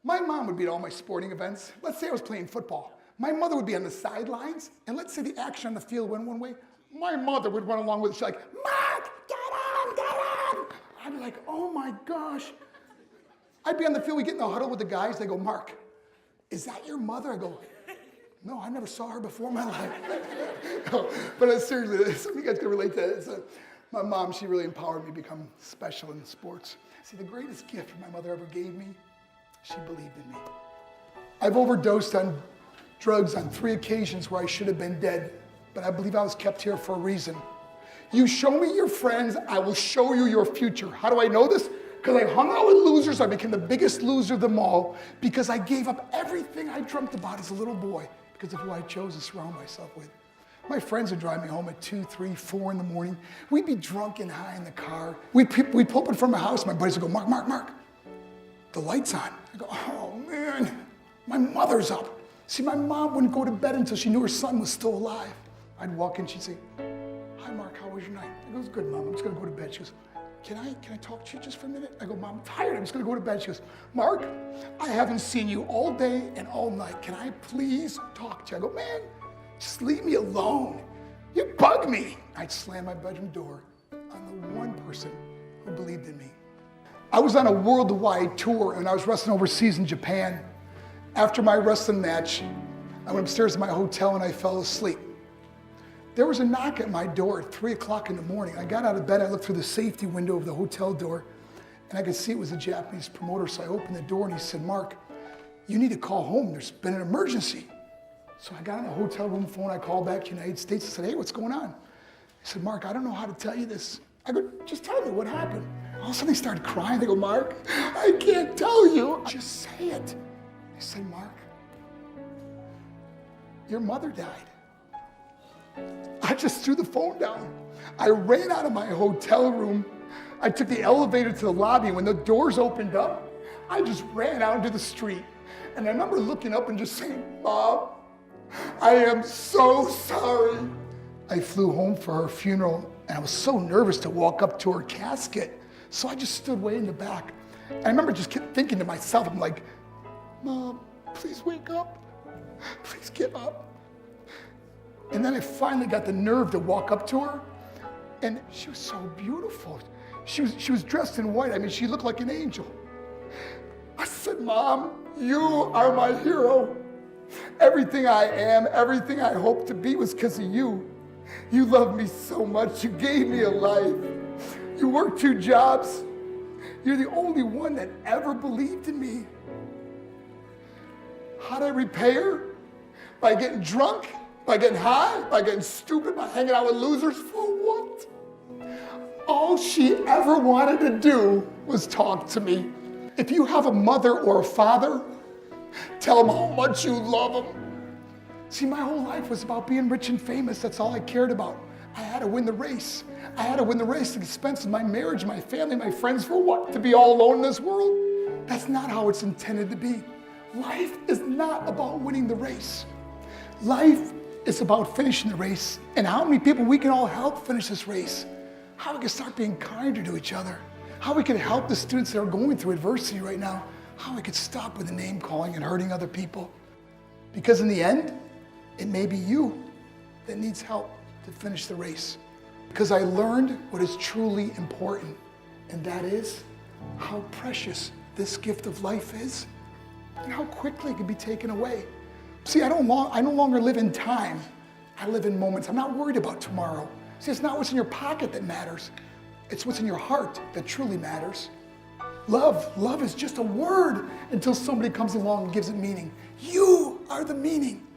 My mom would be at all my sporting events. Let's say I was playing football. My mother would be on the sidelines, and let's say the action on the field went one way. My mother would run along with it. She's like, Mark, get on, get on. I'd be like, oh my gosh. I'd be on the field, we get in the huddle with the guys. They go, Mark, is that your mother? I go, no, I never saw her before in my life. No, but seriously, some of you guys can relate to that. My mom, she really empowered me to become special in sports. See, the greatest gift my mother ever gave me, she believed in me. I've overdosed on drugs on 3 occasions where I should have been dead, but I believe I was kept here for a reason. You show me your friends, I will show you your future. How do I know this? Because I hung out with losers, I became the biggest loser of them all, because I gave up everything I dreamt about as a little boy, because of who I chose to surround myself with. My friends would drive me home at 2, 3, 4 in the morning. We'd be drunk and high in the car. We'd pull up in front of my house. My buddies would go, Mark, Mark, Mark, the light's on. I go, oh man, my mother's up. See, my mom wouldn't go to bed until she knew her son was still alive. I'd walk in, she'd say, hi Mark, how was your night? I go, it's good, Mom, I'm just gonna go to bed. She goes, can I talk to you just for a minute? I go, Mom, I'm tired, I'm just gonna go to bed. She goes, Mark, I haven't seen you all day and all night. Can I please talk to you? I go, man, just leave me alone. You bug me. I'd slam my bedroom door on the one person who believed in me. I was on a worldwide tour and I was wrestling overseas in Japan. After my wrestling match, I went upstairs to my hotel and I fell asleep. There was a knock at my door at 3 o'clock in the morning. I got out of bed, I looked through the safety window of the hotel door, and I could see it was a Japanese promoter, so I opened the door and he said, Mark, you need to call home, there's been an emergency. So I got on a hotel room phone, I called back to the United States and said, hey, what's going on? He said, Mark, I don't know how to tell you this. I go, just tell me what happened. All of a sudden they started crying. They go, Mark, I can't tell you. Just say it. I said, Mark, your mother died. I just threw the phone down. I ran out of my hotel room. I took the elevator to the lobby. When the doors opened up, I just ran out into the street. And I remember looking up and just saying, Mom, I am so sorry. I flew home for her funeral and I was so nervous to walk up to her casket. So I just stood way in the back. I remember just kept thinking to myself, I'm like, Mom, please wake up. Please get up. And then I finally got the nerve to walk up to her, and she was so beautiful. She was dressed in white. I mean, she looked like an angel. I said, Mom, you are my hero. Everything I am, everything I hope to be was because of you. You loved me so much. You gave me a life. You worked 2 jobs. You're the only one that ever believed in me. How'd I repay her? By getting drunk? By getting high? By getting stupid? By hanging out with losers? For what? All she ever wanted to do was talk to me. If you have a mother or a father, tell them how much you love them. See, my whole life was about being rich and famous. That's all I cared about. I had to win the race. I had to win the race at the expense of my marriage, my family, my friends. For what? To be all alone in this world? That's not how it's intended to be. Life is not about winning the race. Life is about finishing the race, and how many people we can all help finish this race. How we can start being kinder to each other. How we can help the students that are going through adversity right now. How we could stop with the name calling and hurting other people. Because in the end, it may be you that needs help to finish the race. Because I learned what is truly important, and that is how precious this gift of life is, and how quickly it can be taken away. See, I no longer live in time. I live in moments. I'm not worried about tomorrow. See, it's not what's in your pocket that matters. It's what's in your heart that truly matters. Love is just a word until somebody comes along and gives it meaning. You are the meaning.